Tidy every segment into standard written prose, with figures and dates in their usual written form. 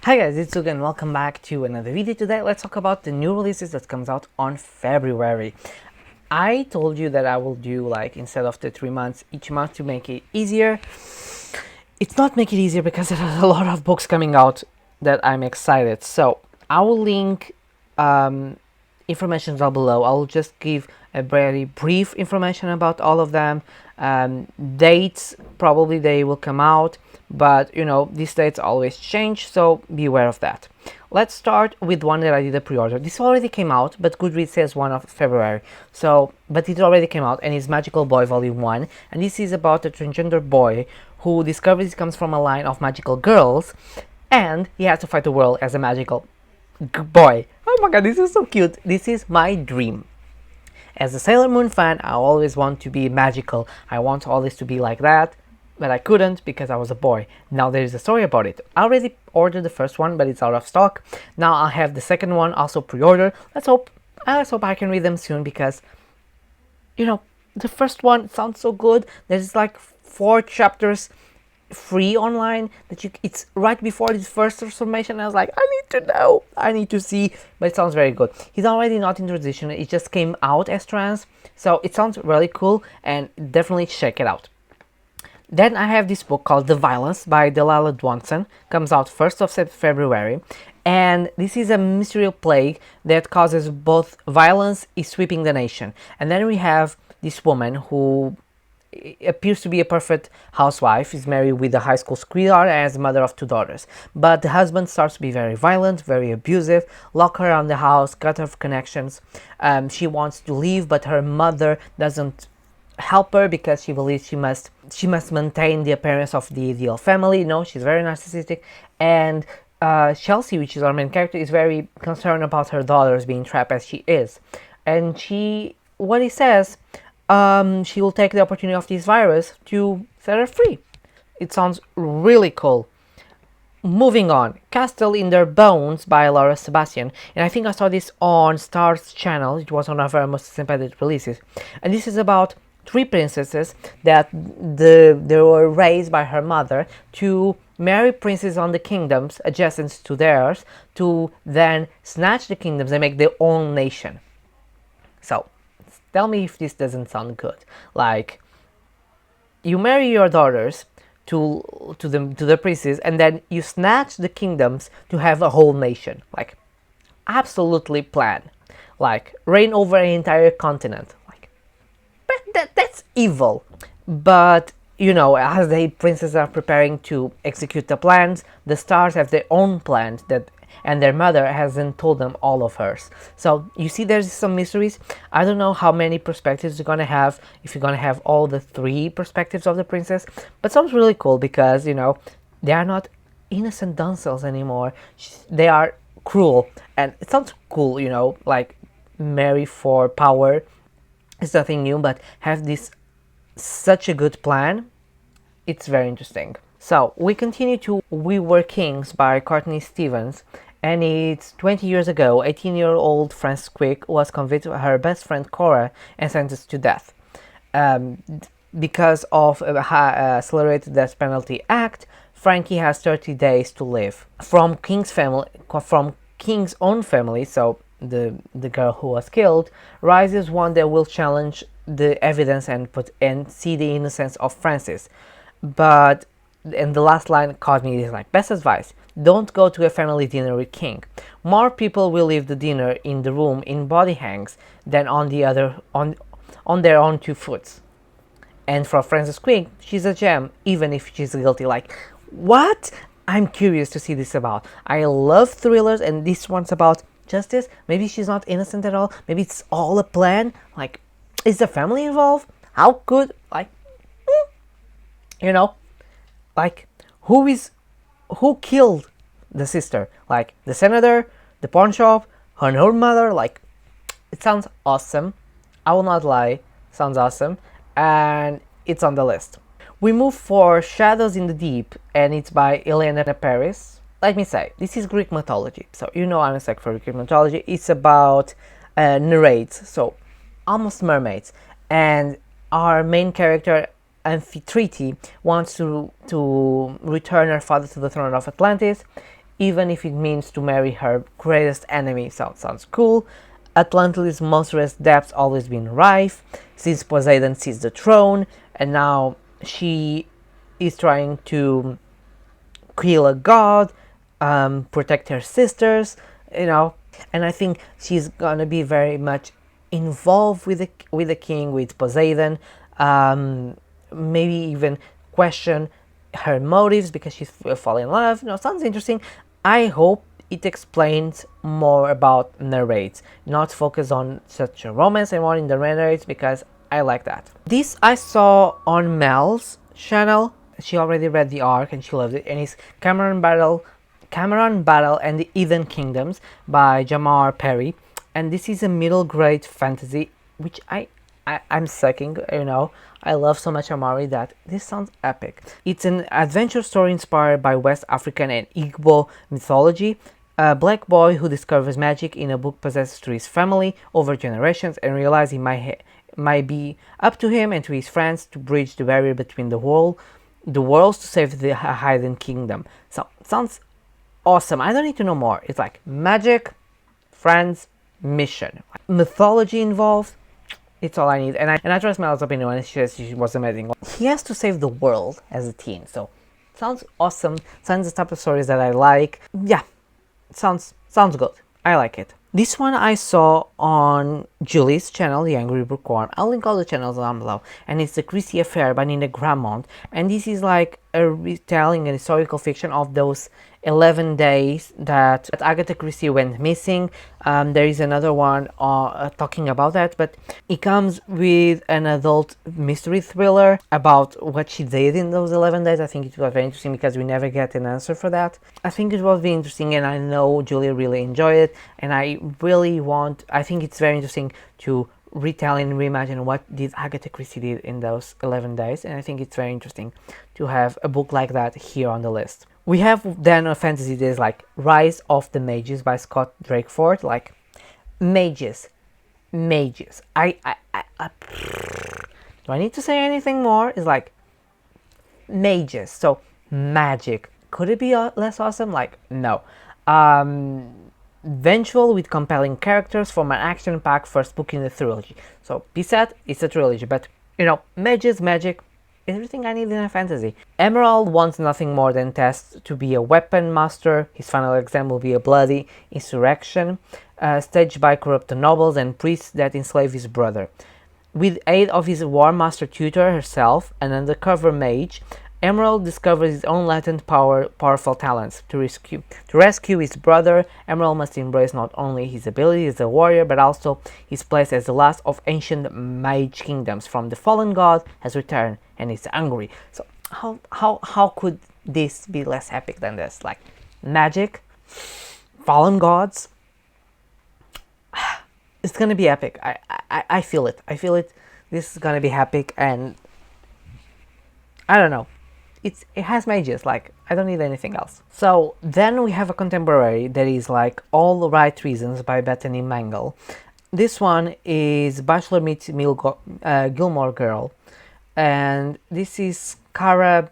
Hi guys, it's Suga and welcome back to another video. Today let's talk about the new releases that comes out on February. I told you that I will do like instead of the 3 months each month to make it easier. It's not make it easier because there's a lot of books coming out that I'm excited. So I will link information down below. I'll just give a very brief information about all of them. Dates, probably they will come out, but you know, these dates always change, so be aware of that. Let's start with one that I did a pre-order. This already came out, but Goodreads says 1 of February. But it already came out, and it's Magical Boy Volume 1, and this is about a transgender boy who discovers he comes from a line of magical girls, and he has to fight the world as a magical boy. Oh my god, this is so cute. This is my dream. As a Sailor Moon fan, I always want to be magical. I want all this to be like that, but I couldn't because I was a boy. Now there is a story about it. I already ordered the first one, but it's out of stock. Now I have the second one also pre-ordered. Let's hope I can read them soon because, you know, the first one sounds so good. There's like 4 chapters free online that it's right before this first transformation. I was like, I need to know, I need to see, but it sounds very good. He's already not in transition, it just came out as trans, so it sounds really cool and definitely check it out. Then I have this book called The Violence by Delilah Dwanson, comes out 1st of February, and this is a mysterious plague that causes both violence is sweeping the nation. And then we have this woman who appears to be a perfect housewife, is married with a high school sweetheart and is a mother of 2 daughters. But the husband starts to be very violent, very abusive, lock her around the house, cut her connections. She wants to leave, but her mother doesn't help her because she believes she must maintain the appearance of the ideal family. No, she's very narcissistic. And Chelsea, which is our main character, is very concerned about her daughters being trapped as she is. And what he says, she will take the opportunity of this virus to set her free. It sounds really cool. Moving on, Castle in Their Bones by Laura Sebastian, and I think I saw this on Star's channel. It was one of her most anticipated releases, and this is about 3 princesses that they were raised by her mother to marry princes on the kingdoms adjacent to theirs, to then snatch the kingdoms and make their own nation. So tell me if this doesn't sound good. Like, you marry your daughters to the princes, and then you snatch the kingdoms to have a whole nation. Like, absolutely plan. Like, reign over an entire continent. Like, that's evil. But you know, as the princes are preparing to execute the plans, the stars have their own plans and their mother hasn't told them all of hers. So you see, there's some mysteries. I don't know how many perspectives you're gonna have, if you're gonna have all the 3 perspectives of the princess, but sounds really cool because, you know, they are not innocent damsels anymore. They are cruel, and it sounds cool, you know, like marry for power. It's nothing new, but have this such a good plan. It's very interesting. So we continue to We Were Kings by Courtney Stevens, and it's 20 years ago, 18-year-old Frances Quick was convicted by her best friend Cora and sentenced to death. Because of a accelerated death penalty act, Frankie has 30 days to live. From King's own family, so the girl who was killed, rises one that will challenge the evidence and see the innocence of Francis. And the last line caught me, is like, best advice: don't go to a family dinner with King. More people will leave the dinner in the room in body hangs than on their own 2 foots. And for Frances Quick, she's a gem, even if she's guilty. Like, what? I'm curious to see this about. I love thrillers, and this one's about justice. Maybe she's not innocent at all. Maybe it's all a plan. Like, is the family involved? How could, like, you know, like, who killed the sister? Like, the senator, the pawn shop, her mother? Like, it sounds awesome. I will not lie, sounds awesome, and it's on the list. We move for Shadows in the Deep, and it's by Elena Paris. Let me say, this is Greek mythology, so you know I'm a sucker for Greek mythology. It's about narrates, so almost mermaids, and our main character Amphitrite wants to return her father to the throne of Atlantis, even if it means to marry her greatest enemy. Sounds cool. Atlantis' monstrous depths always been rife since Poseidon seized the throne, and now she is trying to kill a god, protect her sisters, you know. And I think she's gonna be very much involved with the king, with Poseidon. Maybe even question her motives because she's fall in love. Sounds interesting. I hope it explains more about narrates, not focus on such a romance and more in the narrates, because I like that. This I saw on Mel's channel. She already read the arc and she loved it, and it's Cameron Battle and the Eden Kingdoms by Jamar Perry. And this is a middle grade fantasy, which I'm sucking, I love so much Amari that this sounds epic. It's an adventure story inspired by West African and Igbo mythology. A black boy who discovers magic in a book possessed to his family over generations and realizes it might be up to him and to his friends to bridge the barrier between the worlds to save the hidden kingdom. So sounds awesome. I don't need to know more. It's like magic, friends, mission, mythology involved. It's all I need, and I trust Mel's opinion when she says she was amazing. He has to save the world as a teen, so sounds awesome. Sounds the type of stories that I like. Yeah, sounds good. I like it. This one I saw on Julie's channel, The Angry Bookworm. I'll link all the channels down below. And it's the Christie Affair by Nina Grammont. And this is like a retelling, an historical fiction of those 11 days that Agatha Christie went missing. There is another one talking about that, but it comes with an adult mystery thriller about what she did in those 11 days. I think it was very interesting because we never get an answer for that. I think it was very interesting, and I know Julia really enjoyed it, and I think it's very interesting to retell and reimagine what did Agatha Christie did in those 11 days, and I think it's very interesting to have a book like that here on the list. We have then a fantasy that is like Rise of the Mages by Scott Drakeford. Like mages. Do I need to say anything more? It's like mages. So magic. Could it be less awesome? Like no. Vengeful with compelling characters from an action-packed first book in the trilogy. So be sad, it's a trilogy, but mages, magic. Everything I need in a fantasy. Emerald wants nothing more than Tess to be a weapon master. His final exam will be a bloody insurrection, staged by corrupt nobles and priests that enslave his brother. With aid of his war master tutor herself, an undercover mage, Emerald discovers his own latent powerful talents. To rescue his brother, Emerald must embrace not only his ability as a warrior, but also his place as the last of ancient mage kingdoms. From the fallen god has returned and is angry. So how could this be less epic than this? Like magic, fallen gods. It's gonna be epic. I feel it. This is gonna be epic, and I don't know. It has mages, like, I don't need anything else. So then we have a contemporary that is like All the Right Reasons by Bethany Mangle. This one is Bachelor Meets Gilmore Girl, and this is Kara.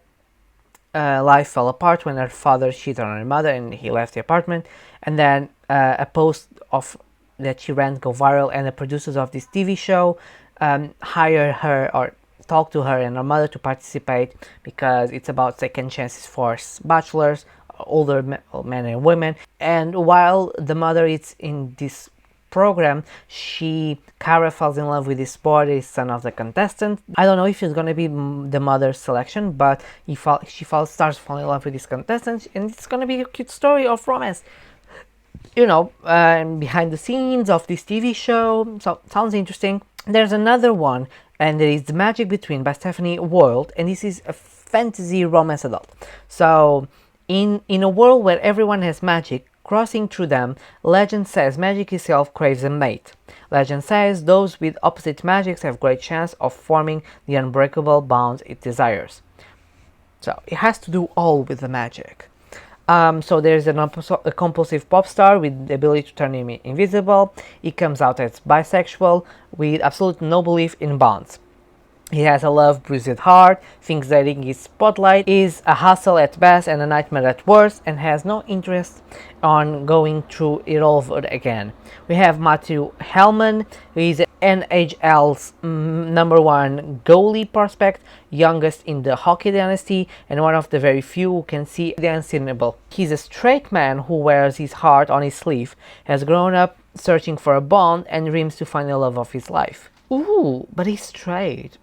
Life fell apart when her father cheated on her mother and he left the apartment, and then a post of that she ran go viral, and the producers of this TV show hire her or talk to her and her mother to participate because it's about second chances for bachelors, older men and women. And while the mother is in this program, Kara falls in love with this boy, the son of the contestant. I don't know if it's gonna be the mother's selection, but she starts falling in love with this contestant, and it's gonna be a cute story of romance, behind the scenes of this TV show. So sounds interesting. There's another one, and there is The Magic Between by Stephanie World, and this is a fantasy romance adult. So in a world where everyone has magic crossing through them, legend says magic itself craves a mate. Legend says those with opposite magics have great chance of forming the unbreakable bonds it desires. So it has to do all with the magic. So there's a compulsive pop star with the ability to turn him invisible. He comes out as bisexual with absolute no belief in bonds. He has a love-bruised heart, thinks dating is spotlight, is a hustle at best and a nightmare at worst, and has no interest on going through it all over again. We have Matthew Hellman, who is NHL's number one goalie prospect, youngest in the hockey dynasty, and one of the very few who can see the unseenable. He's a straight man who wears his heart on his sleeve, has grown up searching for a bond, and dreams to find the love of his life. Ooh, but he's straight.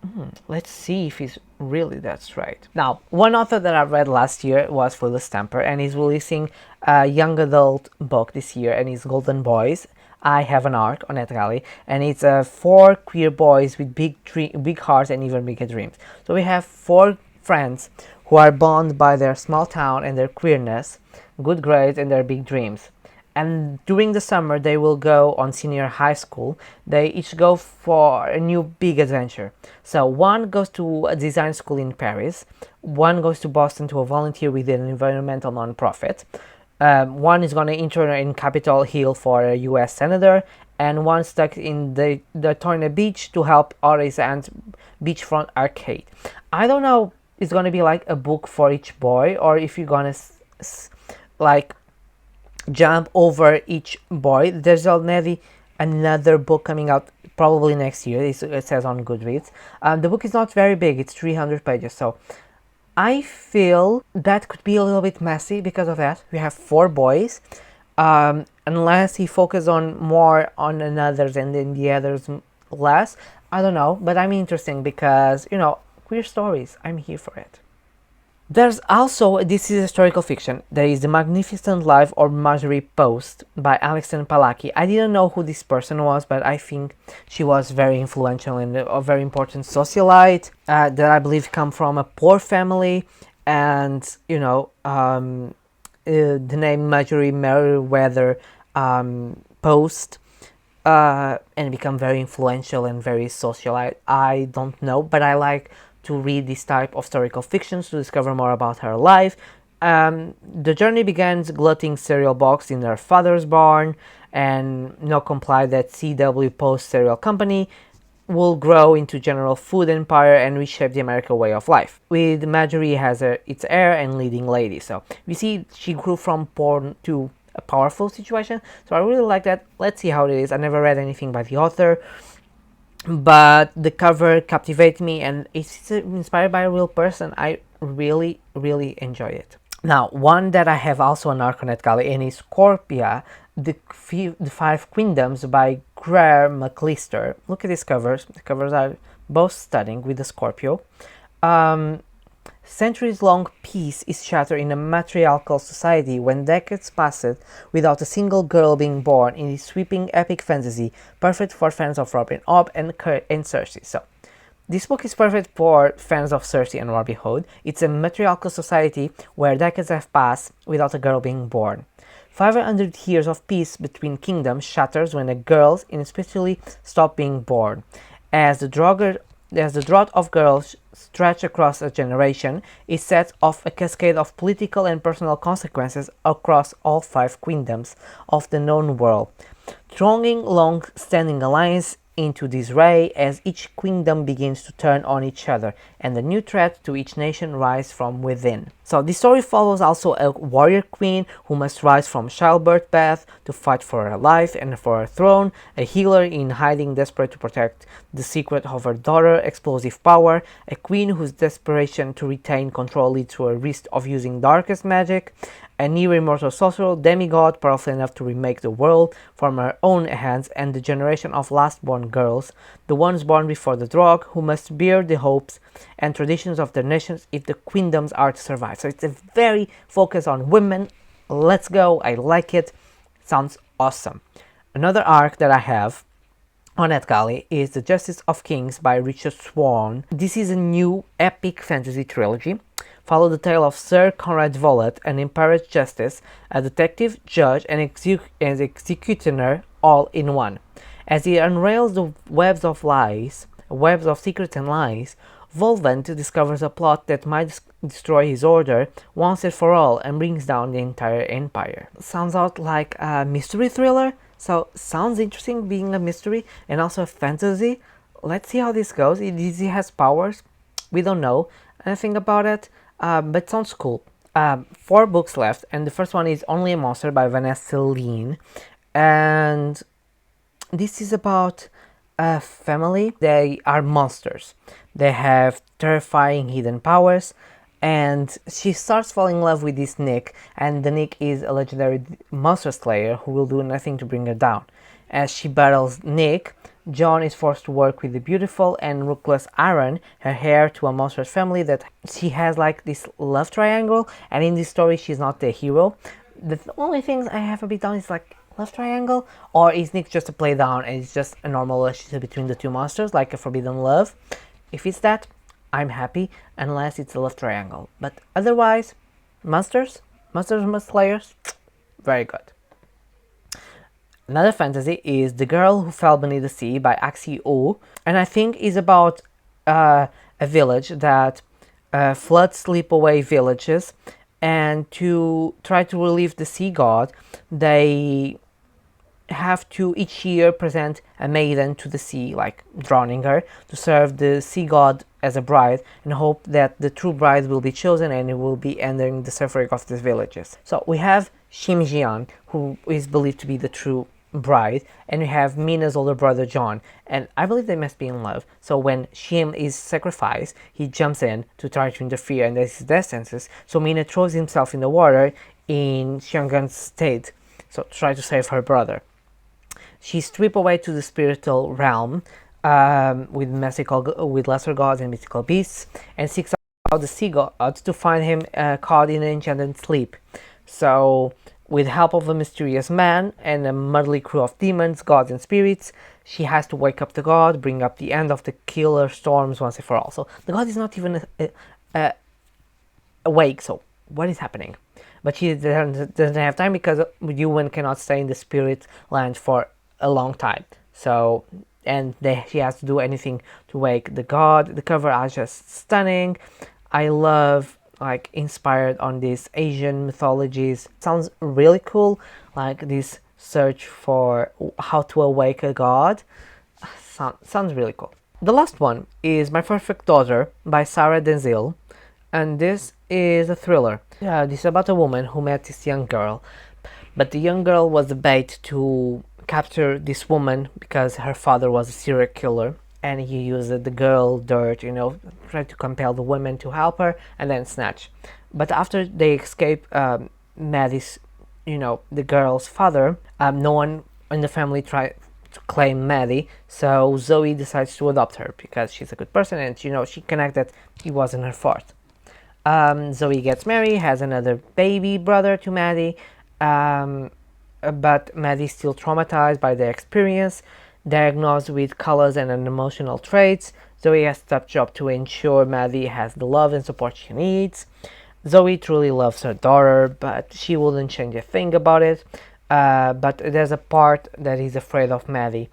Let's see if he's really that straight. Now, one author that I read last year was Phyllis Stamper, and he's releasing a young adult book this year, and it's Golden Boys. I Have an Arc on NetGalley, and it's four queer boys with big hearts and even bigger dreams. So we have four friends who are bonded by their small town and their queerness, good grades, and their big dreams. And during the summer they will go on senior high school. They each go for a new big adventure. So one goes to a design school in Paris, one goes to Boston to volunteer with an environmental nonprofit, one is going to intern in Capitol Hill for a US senator, and one stuck in the Daytona Beach to help artists and beachfront arcade. I don't know, it's going to be like a book for each boy, or if you're going to like jump over each boy. There's already another book coming out probably next year. It says on Goodreads. The book is not very big, it's 300 pages, so I feel that could be a little bit messy because of that. We have four boys, unless he focuses on more on others and then the others less. I don't know, but I'm interesting because, you know, queer stories, I'm here for it. There's also, this is historical fiction, there is The Magnificent Life of Marjorie Post by Alexandra Palaki. I didn't know who this person was, but I think she was very influential and a very important socialite that I believe come from a poor family, and, you know, the name Marjorie Merriweather Post and become very influential and very socialite. I don't know, but I like to read this type of historical fictions to discover more about her life. The journey begins glutting cereal box in her father's barn, and no comply that C.W. Post cereal company will grow into general food empire and reshape the American way of life, with Marjorie as its heir and leading lady. So we see she grew from poor to a powerful situation, so I really like that. Let's see how it is. I never read anything by the author, but the cover captivated me, and it's inspired by a real person. I really enjoy it. Now, one that I have also on Arconet Galley, and is Scorpia, the Five Kingdoms by Greer McLeister. Look at these covers. The covers are both stunning with the Scorpio. Centuries-long peace is shattered in a matriarchal society when decades passed without a single girl being born in this sweeping epic fantasy, perfect for fans of Robin Hood and Cersei. So, this book is perfect for fans of Cersei and Robin Hood. It's a matriarchal society where decades have passed without a girl being born. 500 years of peace between kingdoms shatters when a girl inexplicably stops being born. As the drought of girls stretch across a generation, it sets off a cascade of political and personal consequences across all five kingdoms of the known world, throwing long-standing alliance into disarray as each kingdom begins to turn on each other, and a new threat to each nation rise from within. So this story follows also a warrior queen who must rise from childbirth path to fight for her life and for her throne, a healer in hiding desperate to protect the secret of her daughter's explosive power, a queen whose desperation to retain control leads to a risk of using darkest magic, a near-immortal sorcerer demigod powerful enough to remake the world from her own hands, and the generation of last-born girls, the ones born before the drought, who must bear the hopes and traditions of their nations if the kingdoms are to survive. So it's a very focus on women. Let's go. I like it. Sounds awesome. Another arc that I have on NetGalley is The Justice of Kings by Richard Swan. This is a new epic fantasy trilogy. Follow the tale of Sir Conrad Voulet, an emperor's justice, a detective, judge, and executioner all in one. As he unrails the webs of secrets and lies, Volvent discovers a plot that might destroy his order once and for all and brings down the entire empire. Sounds out like a mystery thriller, so sounds interesting being a mystery and also a fantasy. let's see how this goes. He has powers. We don't know anything about it, but it sounds cool. 4 books left, and the first one is Only a Monster by Vanessa Lean. And this is about a family. They are monsters. They have terrifying hidden powers, and she starts falling in love with this Nick, and the Nick is a legendary monster slayer who will do nothing to bring her down. As she battles Nick, John is forced to work with the beautiful and ruthless Aaron, her heir to a monstrous family that she has like this love triangle, and in this story she's not the hero. The only things I have a bit down is like love triangle, or is Nick just a play down and it's just a normal relationship between the two monsters, like a forbidden love? If it's that, I'm happy, unless it's a love triangle. But otherwise, monsters slayers, very good. Another fantasy is The Girl Who Fell Beneath the Sea by Axie O, and I think is about a village that floods sleepaway villages, and to try to relieve the sea god, they have to each year present a maiden to the sea, like drowning her, to serve the sea god as a bride, and hope that the true bride will be chosen and it will be ending the suffering of these villages. So we have Shim Jian, who is believed to be the true bride, and we have Mina's older brother John, and I believe they must be in love. So when Shim is sacrificed, he jumps in to try to interfere, and that's his death sentence. So Mina throws himself in the water in Xianggan's stead, so try to save her brother. She's stripped away to the spiritual realm with lesser gods and mythical beasts, and seeks out the sea gods to find him caught in an enchanted sleep. So, with help of a mysterious man and a motley crew of demons, gods, and spirits, she has to wake up the god, bring up the end of the killer storms once and for all. So the god is not even awake. So what is happening? But she doesn't have time because human cannot stay in the spirit land for a long time. So, and she has to do anything to wake the god. The cover are just stunning. I love, like, inspired on these Asian mythologies. Sounds really cool, like this search for how to awake a god. Sounds really cool. The last one is My Perfect Daughter by Sarah Denzil, and this is a thriller. This is about a woman who met this young girl, but the young girl was the bait to capture this woman because her father was a serial killer, and he used the girl dirt, tried to compel the woman to help her and then snatch. But after they escape Maddie's, the girl's father, no one in the family tried to claim Maddie, so Zoe decides to adopt her because she's a good person, and she connected it wasn't her fault. Zoe gets married, has another baby brother to Maddie, but Maddie's still traumatized by the experience. Diagnosed with colors and emotional traits, Zoe has a tough job to ensure Maddie has the love and support she needs. Zoe truly loves her daughter, but she wouldn't change a thing about it. But there's a part that is afraid of Maddie.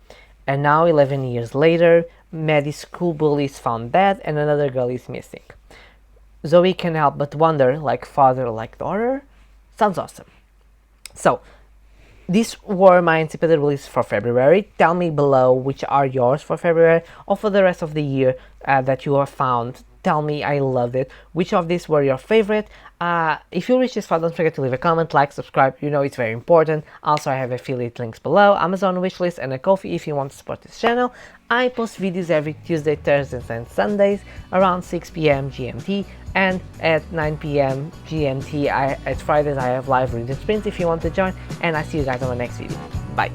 And now, 11 years later, Maddie's school bully is found dead and another girl is missing. Zoe can help but wonder, like father, like daughter? Sounds awesome. So, these were my anticipated releases for February. Tell me below which are yours for February or for the rest of the year that you have found. Tell me, I loved it. Which of these were your favorite? If you reach this far, don't forget to leave a comment, like, subscribe. It's very important. Also, I have affiliate links below, Amazon wishlist, and a Ko-fi if you want to support this channel. I post videos every Tuesday, Thursdays, and Sundays around 6 p.m. GMT, and at 9 p.m. GMT at Fridays I have live reading sprints if you want to join, and I see you guys on the next video. Bye!